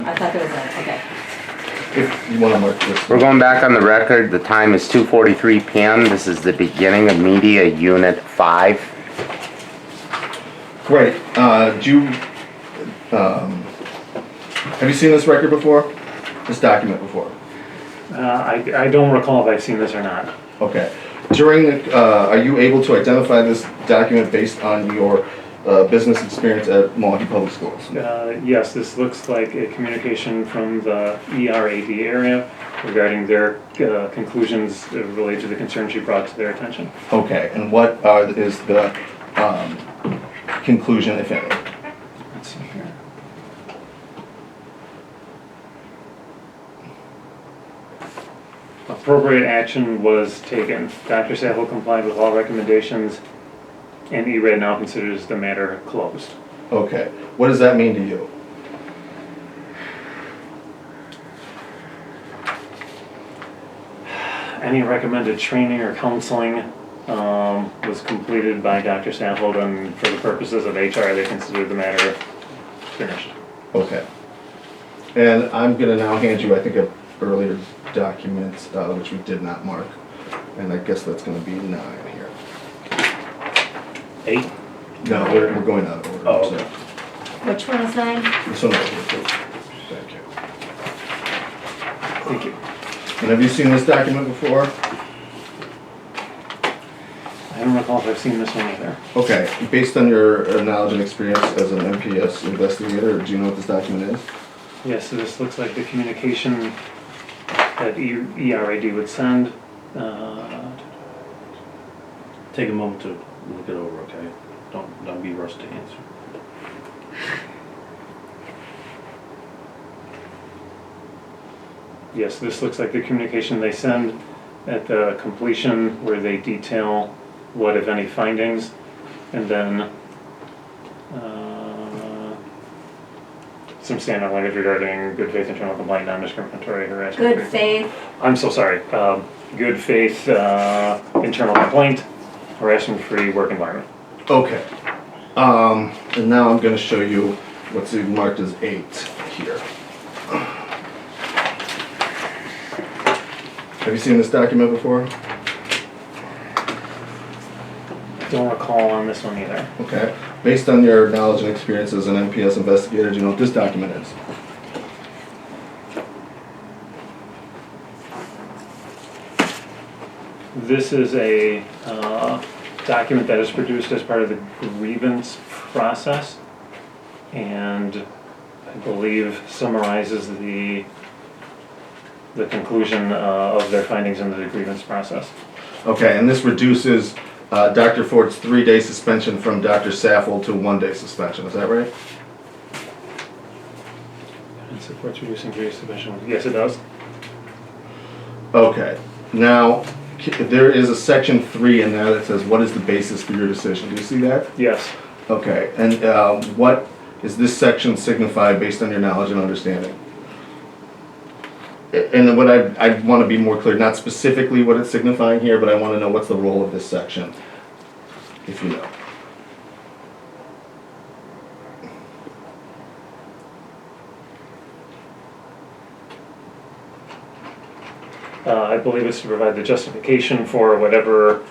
I thought there was a, okay. If you want to mark this. We're going back on the record. The time is 2:43 p.m. This is the beginning of Media Unit 5. Great. Have you seen this record before? This document before? I don't recall if I've seen this or not. Okay. Are you able to identify this document based on your business experience at Milwaukee Public Schools? Yes, this looks like a communication from the ERAD area regarding their conclusions related to the concerns you brought to their attention. Okay, and what is the conclusion, if any? Let's see here. Appropriate action was taken. Dr. Saffold complied with all recommendations, and ERAD now considers the matter closed. Okay, what does that mean to you? Any recommended training or counseling was completed by Dr. Saffold, and for the purposes of HR, they considered the matter finished. Okay. And I'm going to now hand you, I think, an earlier document, which we did not mark. And I guess that's going to be 9 here. 8? No, we're going out of order. Oh, so. okay. Which one is 9? This one over here, please. Thank you. Thank you. And have you seen this document before? I don't recall if I've seen this one either. Okay, based on your knowledge and experience as an MPS investigator, do you know what this document is? Yes, so this looks like the communication that ERAD would send. Take a moment to look it over, okay? Don't be rushed to answer. Yes, this looks like the communication they send at the completion where they detail what, if any, findings, and then some standard language regarding good faith, internal complaint, non-discriminatory harassment. Good faith. I'm so sorry. Good faith, internal complaint, harassment-free work environment. Okay. And now I'm going to show you what's marked as 8 here. Have you seen this document before? Don't recall on this one either. Okay. Based on your knowledge and experience as an NPS investigator, do you know what this document is? This is a document that is produced as part of the grievance process, and I believe summarizes the conclusion of their findings in the grievance process. Okay, and this reduces Dr. Ford's 3-day suspension from Dr. Saffold to 1-day suspension. Is that right? It supports reducing grievance suspension. Yes, it does. Okay. Now, there is a section 3 in there that says, what is the basis for your decision? Do you see that? Yes. Okay, and what is this section signify based on your knowledge and understanding? And what I want to be more clear, not specifically what it's signifying here, but I want to know what's the role of this section, if you know. I believe it's to provide the justification for whatever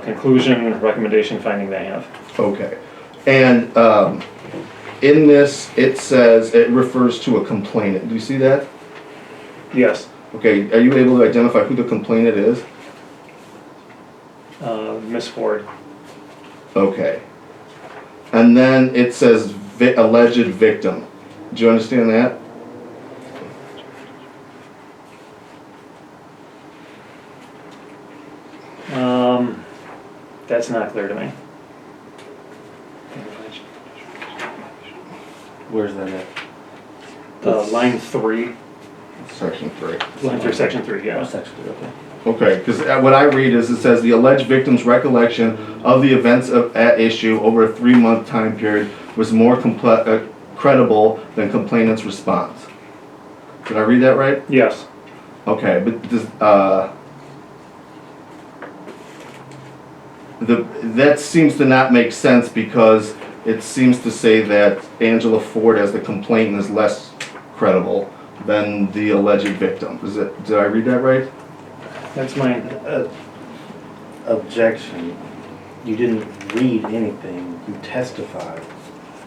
conclusion, recommendation, finding they have. Okay. And in this, it says, it refers to a complainant. Do you see that? Yes. Okay, are you able to identify who the complainant is? Ms. Ford. Okay. And then it says alleged victim. Do you understand that? That's not clear to me. Where's that at? Line 3. Section 3. Line 3, section 3, Oh, yeah. section 3, okay. Okay, because what I read is it says the alleged victim's recollection of the events at issue over a 3-month time period was more credible than complainant's response. Did I read that right? Yes. Okay, but does, that seems to not make sense because it seems to say that Angela Ford as the complainant is less credible than the alleged victim. Did I read that right? That's mine. Objection. You didn't read anything. You testified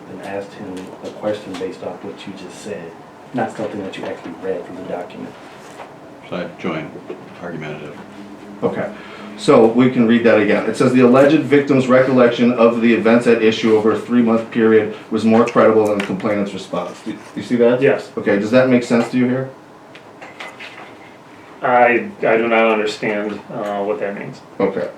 and asked him a question based off what you just said, not something that you actually read from the document. So I join argumentative. Okay, so we can read that again. It says the alleged victim's recollection of the events at issue over a 3-month period was more credible than the complainant's response. Do you see that? Yes. Okay, does that make sense to you here? I do not understand what that means. Okay.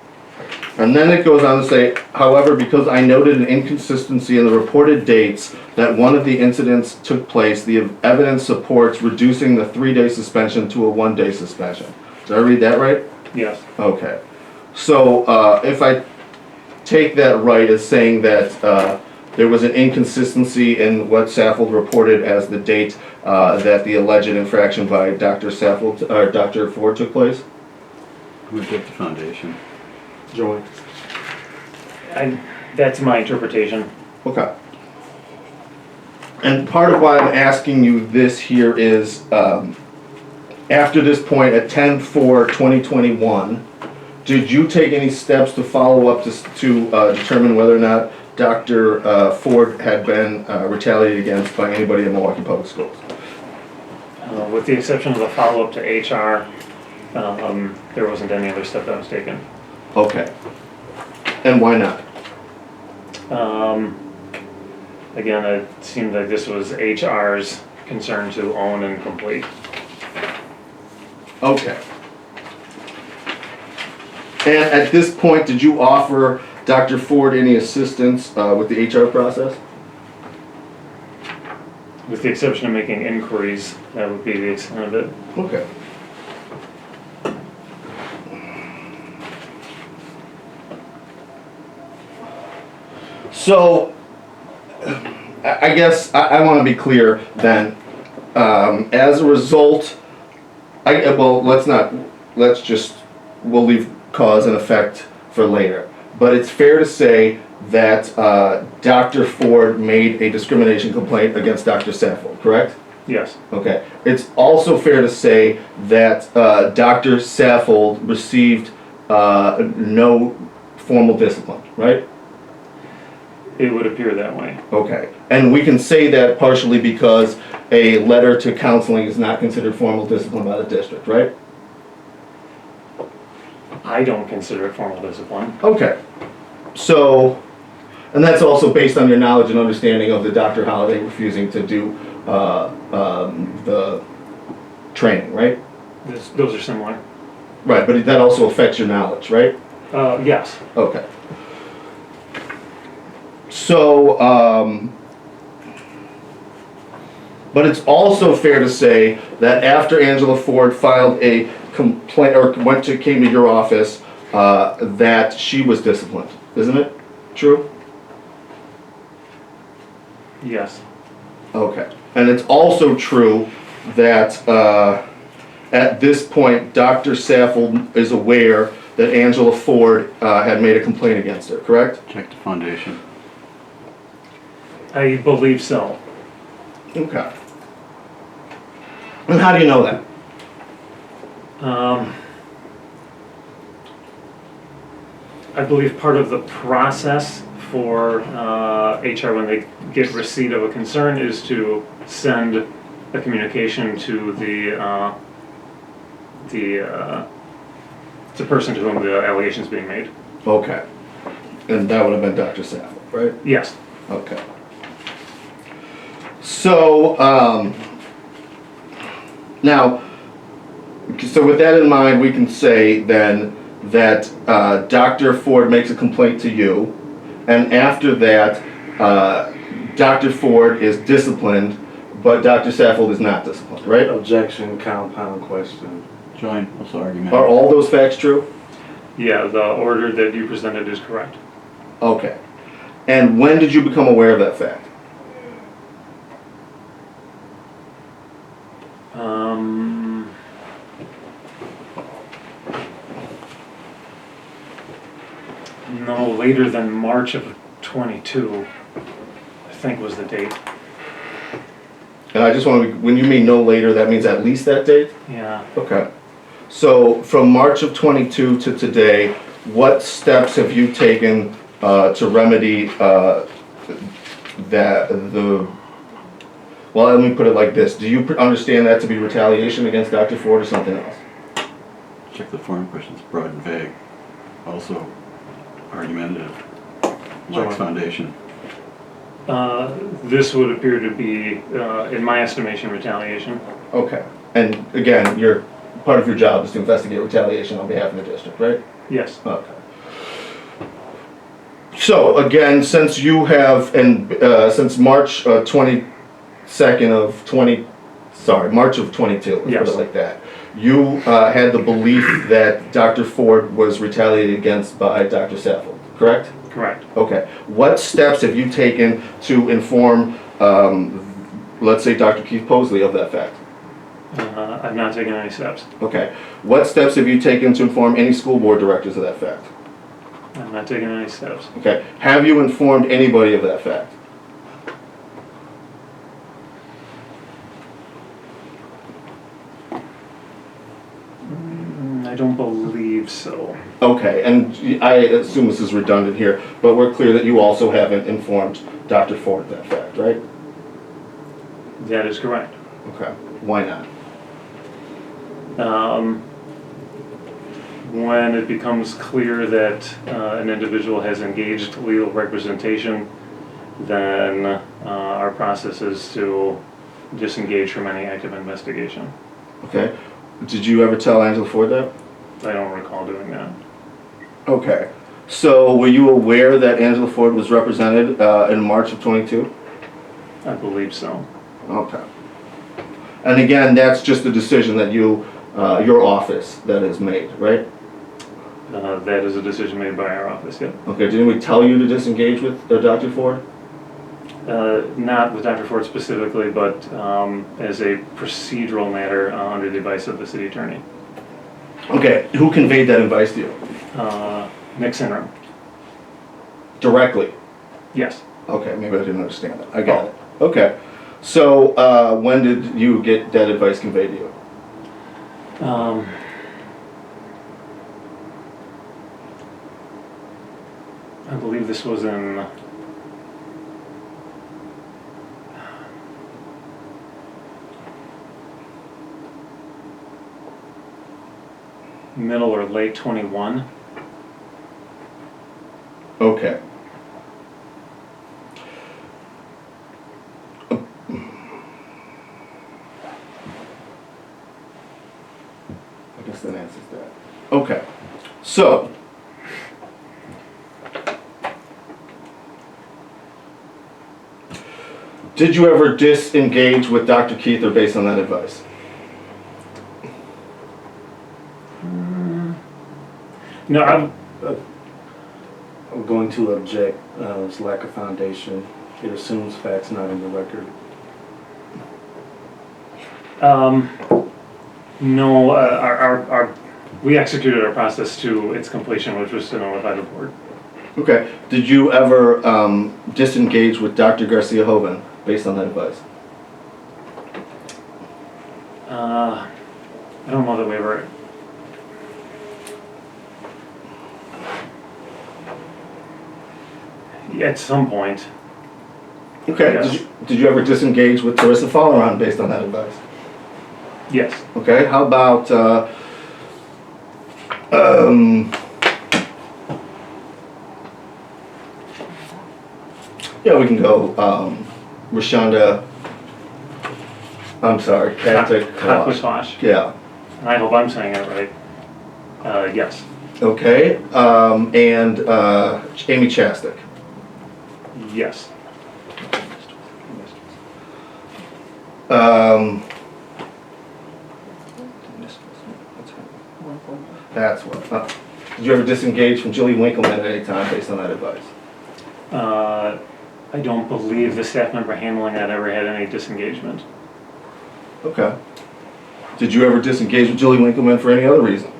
And then it goes on to say, however, because I noted an inconsistency in the reported dates that one of the incidents took place, the evidence supports reducing the 3-day suspension to a 1-day suspension. Did I read that right? Yes. Okay. So if I take that right as saying that there was an inconsistency in what Saffold reported as the date that the alleged infraction by Dr. Saffold or Dr. Ford took place? Who took the foundation? Join. That's my interpretation. Okay. And part of why I'm asking you this here is, after this point at 10/4/2021, did you take any steps to follow up to determine whether or not Dr. Ford had been retaliated against by anybody in Milwaukee Public Schools? With the exception of the follow-up to HR, there wasn't any other step that was taken. Okay. And why not? Again, it seemed like this was HR's concern to own and complete. Okay. And at this point, did you offer Dr. Ford any assistance with the HR process? With the exception of making inquiries, that would be the extent of it. Okay. So, I guess I want to be clear then. As a result, we'll leave cause and effect for later. But it's fair to say that Dr. Ford made a discrimination complaint against Dr. Saffold, correct? Yes. Okay. It's also fair to say that Dr. Saffold received no formal discipline, right? It would appear that way. Okay. And we can say that partially because a letter to counseling is not considered formal discipline by the district, right? I don't consider it formal discipline. Okay. So, and that's also based on your knowledge and understanding of the Dr. Holliday refusing to do the training, right? Those are similar. Right, but that also affects your knowledge, right? Yes. Okay. So, but it's also fair to say that after Angela Ford filed a complaint or came to your office, that she was disciplined, isn't it? True? Yes. Okay. And it's also true that at this point, Dr. Saffold is aware that Angela Ford had made a complaint against her, correct? Check the foundation. I believe so. Okay. And how do you know that? I believe part of the process for HR when they get receipt of a concern is to send a communication to the person to whom the allegation is being made. Okay. And that would have been Dr. Saffold, right? Yes. Okay. So, now, so with that in mind, we can say then that Dr. Ford makes a complaint to you, and after that, Dr. Ford is disciplined, but Dr. Saffold is not disciplined, right? Objection, compound question. Join, also argumentative. Are all those facts true? Yeah, the order that you presented is correct. Okay. And when did you become aware of that fact? No later than March of 22, I think was the date. And I just want to, when you mean no later, that means at least that date? Yeah. Okay. So from March of '22 to today, what steps have you taken to remedy well, let me put it like this. Do you understand that to be retaliation against Dr. Ford or something else? Check the form questions, broad and vague. Also argumentative, lacks foundation. This would appear to be, in my estimation, retaliation. Okay. And again, part of your job is to investigate retaliation on behalf of the district, right? Yes. Okay. So again, since you have, since March 22nd of March of 22, let's Yes. put it like that, you had the belief that Dr. Ford was retaliated against by Dr. Saffold, correct? Correct. Okay. What steps have you taken to inform, let's say, Dr. Keith Posley of that fact? I've not taken any steps. Okay. What steps have you taken to inform any school board directors of that fact? I've not taken any steps. Okay. Have you informed anybody of that fact? I don't believe so. Okay, and I assume this is redundant here, but we're clear that you also haven't informed Dr. Ford of that fact, right? That is correct. Okay. Why not? When it becomes clear that an individual has engaged legal representation, then our process is to disengage from any active investigation. Okay. Did you ever tell Angela Ford that? I don't recall doing that. Okay. So were you aware that Angela Ford was represented in March of '22? I believe so. Okay. And again, that's just a decision that your office that is made, right? That is a decision made by our office, yeah. Okay, didn't we tell you to disengage with Dr. Ford? Not with Dr. Ford specifically, but as a procedural matter under the advice of the city attorney. Okay, who conveyed that advice to you? Nick Sinram. Directly? Yes. Okay, maybe I didn't understand that. I got it. Okay. So, when did you get that advice conveyed to you? I believe this was in middle or late 21. Okay. I guess that answers that. Okay. So, did you ever disengage with Dr. Keither based on that advice? No, I'm going to object. It's lack of foundation. It assumes facts not in the record. no, we executed our process to its completion, which was to notify the board. Okay. Did you ever disengage with Dr. Garcia Hoven based on that advice? I don't know that we ever. At some point. Okay. Yes. Did you ever disengage with Teresa Folleron based on that advice? Yes. Okay. How about yeah, we can go Rashonda. I'm sorry, Katic. Hakwatosh. Yeah. And I hope I'm saying it right. Yes. Okay. And Amy Chastik. Yes. That's what. Did you ever disengage from Julie Winkleman at any time based on that advice? I don't believe the staff member handling that ever had any disengagement. Okay. Did you ever disengage with Julie Winkleman for any other reason?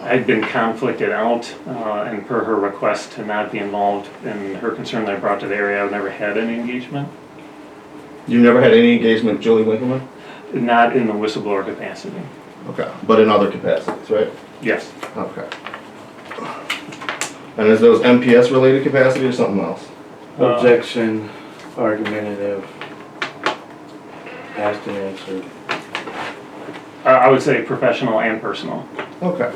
I'd been conflicted out, and per her request to not be involved in her concern that I brought to the area, I've never had any engagement. You never had any engagement with Julie Winkleman? Not in the whistleblower capacity. Okay, but in other capacities, right? Yes. Okay. And is those MPS related capacity or something else? Objection, argumentative, asked and answered. I would say professional and personal. Okay.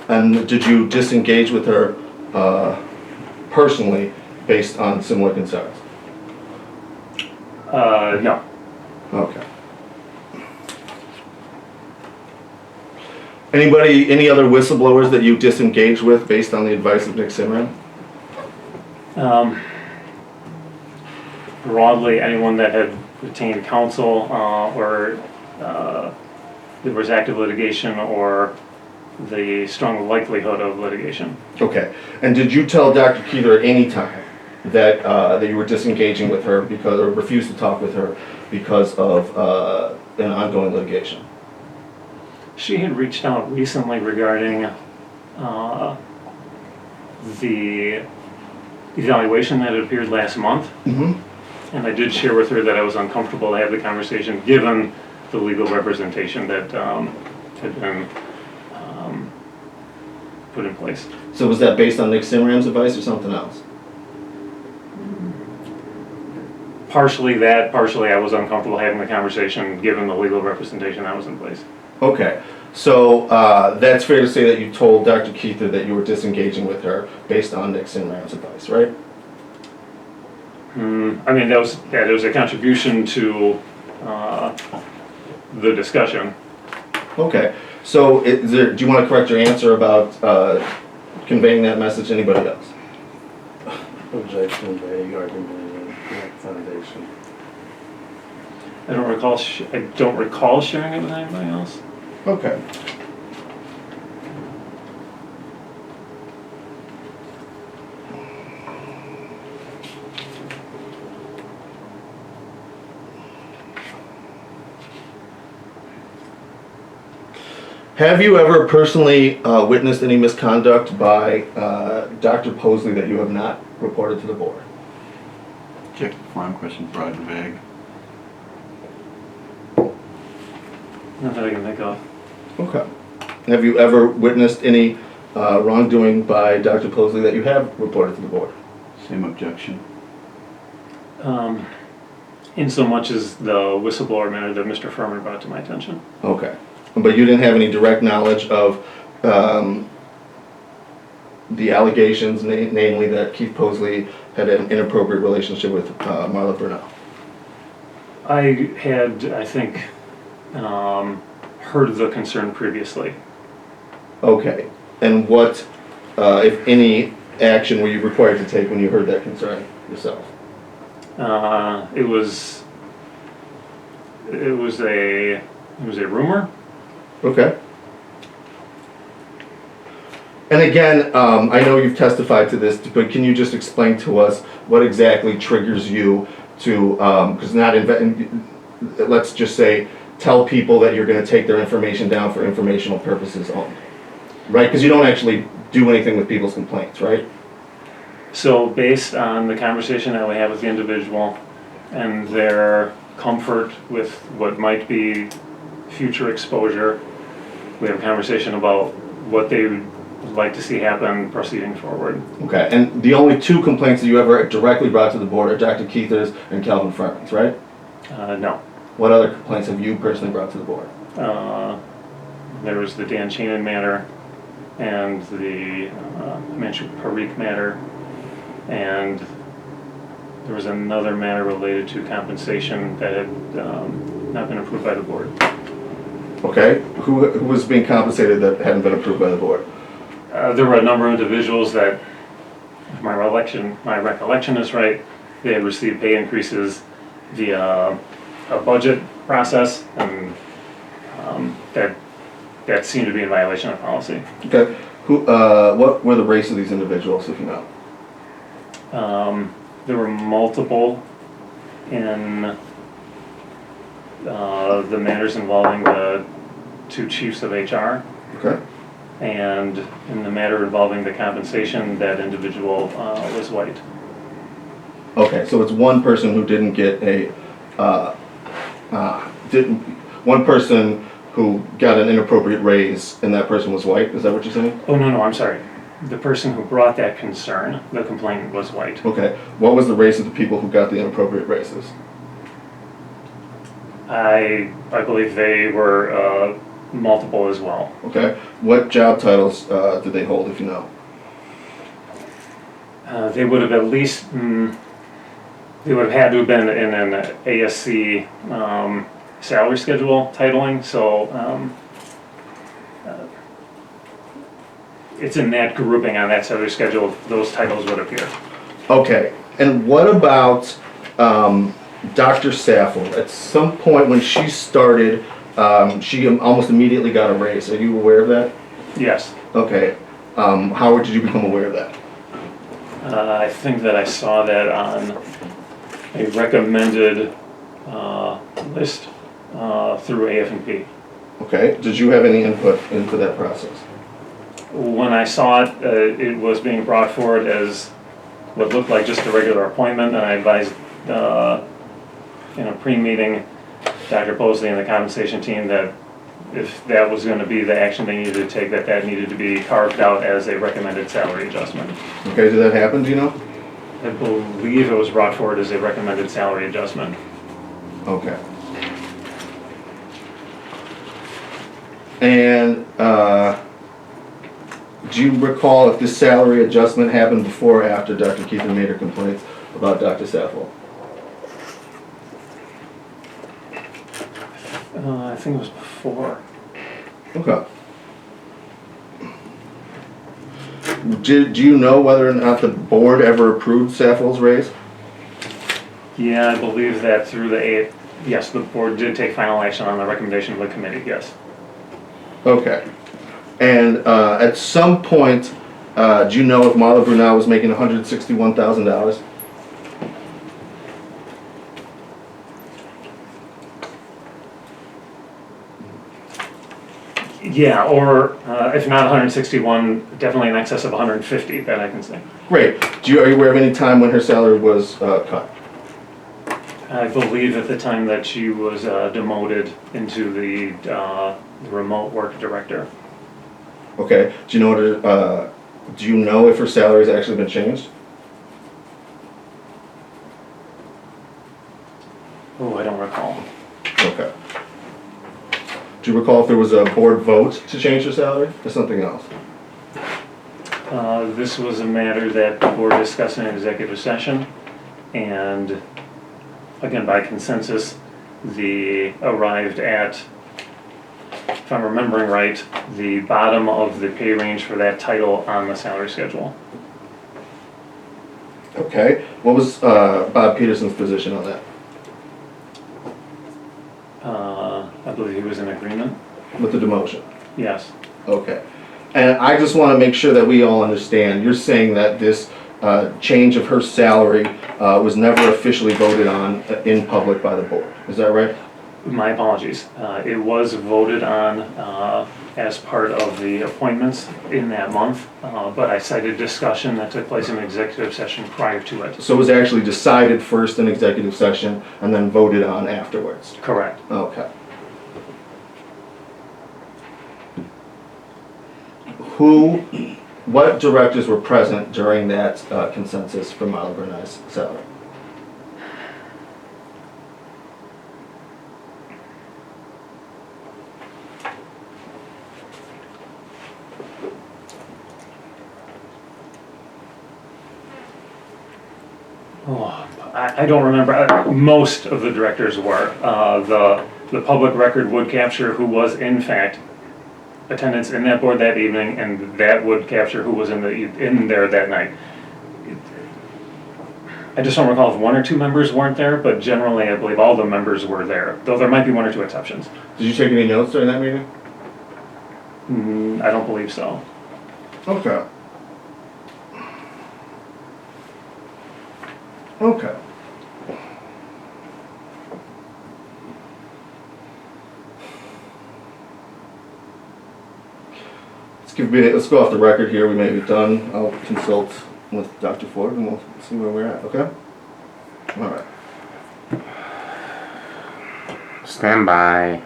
And did you disengage with her personally based on similar concerns? No. Okay. Any other whistleblowers that you disengaged with based on the advice of Nick Sinram? Broadly, anyone that had retained counsel or there was active litigation or the strong likelihood of litigation. Okay. And did you tell Dr. Keither at any time that that you were disengaging with her because, or refused to talk with her because of an ongoing litigation? She had reached out recently regarding the evaluation that had appeared last month, Mm-hmm. and I did share with her that I was uncomfortable to have the conversation given the legal representation that had been put in place. So was that based on Nick Sinram's advice or something else? Partially that, partially I was uncomfortable having the conversation given the legal representation that was in place. Okay. So that's fair to say that you told Dr. Keither that you were disengaging with her based on Nick Sinram's advice, right? I mean, that was a contribution to the discussion. Okay. So do you want to correct your answer about conveying that message to anybody else? Objection, vague, argumentative, lack of foundation. I don't recall sharing it with anybody else. Okay. Have you ever personally witnessed any misconduct by Dr. Posley that you have not reported to the board? Check the forum questions, broad and vague. Not that I can think of. Okay. Have you ever witnessed any wrongdoing by Dr. Posley that you have reported to the board? Same objection. In so much as the whistleblower matter that Mr. Furman brought to my attention. Okay. But you didn't have any direct knowledge of the allegations, namely that Keith Posley had an inappropriate relationship with Marla Burnell? I had, I think, heard of the concern previously. Okay. And what, if any, action were you required to take when you heard that concern yourself? It was a rumor. Okay. And again, I know you've testified to this, but can you just explain to us what exactly triggers you to, because let's just say, tell people that you're going to take their information down for informational purposes only, right? Because you don't actually do anything with people's complaints, right? So based on the conversation that we had with the individual and their comfort with what might be future exposure, we have a conversation about what they would like to see happen proceeding forward. Okay, and the only two complaints that you ever directly brought to the board are Dr. Keither's and Calvin Furman's, right? No. What other complaints have you personally brought to the board? There was the Dan Chanon matter and the Manchu Parikh matter, and there was another matter related to compensation that had not been approved by the board. Okay, who was being compensated that hadn't been approved by the board? There were a number of individuals that, if my recollection is right, they had received pay increases via a budget process, and that seemed to be in violation of policy. Okay, what were the race of these individuals, if you know? There were multiple in the matters involving the two chiefs of HR, Okay, and in the matter involving the compensation, that individual was white. okay, so it's one person who didn't get a didn't, one person who got an inappropriate raise and that person was white, is that what you're saying? Oh, no, I'm sorry. The person who brought that concern, the complainant, was white. Okay, what was the race of the people who got the inappropriate raises? I believe they were multiple as well. Okay, what job titles did they hold, if you know? They would have at least, they would have had to have been in an ASC salary schedule titling, so it's in that grouping on that salary schedule, those titles would appear. Okay, and what about Dr. Saffold? At some point when she started, she almost immediately got a raise. Are you aware of that? Yes. Okay, how did you become aware of that? I think that I saw that on a recommended list through AF&P. Okay, did you have any input into that process? When I saw it, it was being brought forward as what looked like just a regular appointment, and I advised in a pre-meeting Dr. Posley and the compensation team that if that was going to be the action they needed to take, that needed to be carved out as a recommended salary adjustment. Okay, did that happen, do you know? I believe it was brought forward as a recommended salary adjustment. Okay. And do you recall if this salary adjustment happened before or after Dr. Keithan made her complaints about Dr. Saffold? I think it was before. Okay. Do you know whether or not the board ever approved Saffold's raise? Yeah, I believe that through the yes, the board did take final action on the recommendation of the committee, yes. Okay. And at some point, do you know if Marla Brunel was making $161,000? Yeah, or if not 161, definitely in excess of 150, that I can say. Great. Are you aware of any time when her salary was cut? I believe at the time that she was demoted into the remote work director. Okay. Do you know if her salary has actually been changed? Oh, I don't recall. Okay. Do you recall if there was a board vote to change her salary or something else? This was a matter that the board discussed in an executive session, and again, by consensus, arrived at, if I'm remembering right, the bottom of the pay range for that title on the salary schedule. Okay. What was Bob Peterson's position on that? I believe he was in agreement. With the demotion? Yes. Okay. And I just want to make sure that we all understand. You're saying that this change of her salary was never officially voted on in public by the board. Is that right? My apologies. It was voted on as part of the appointments in that month, but I cited discussion that took place in executive session prior to it. So it was actually decided first in executive session and then voted on afterwards? Correct. Okay. What directors were present during that consensus for Marla Brunel's salary? Oh, I don't remember. Most of the directors were. The public record would capture who was in fact attendance in that board that evening, and that would capture who was in there that night. I just don't recall if one or two members weren't there, but generally I believe all the members were there, though there might be one or two exceptions. Did you take any notes during that meeting? I don't believe so. Okay. Okay. Let's go off the record here. We may be done. I'll consult with Dr. Ford and we'll see where we're at, okay? All right. Stand by.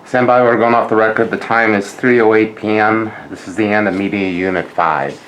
Stand by, we're going off the record. The time is 3:08 PM. This is the end of media unit 5.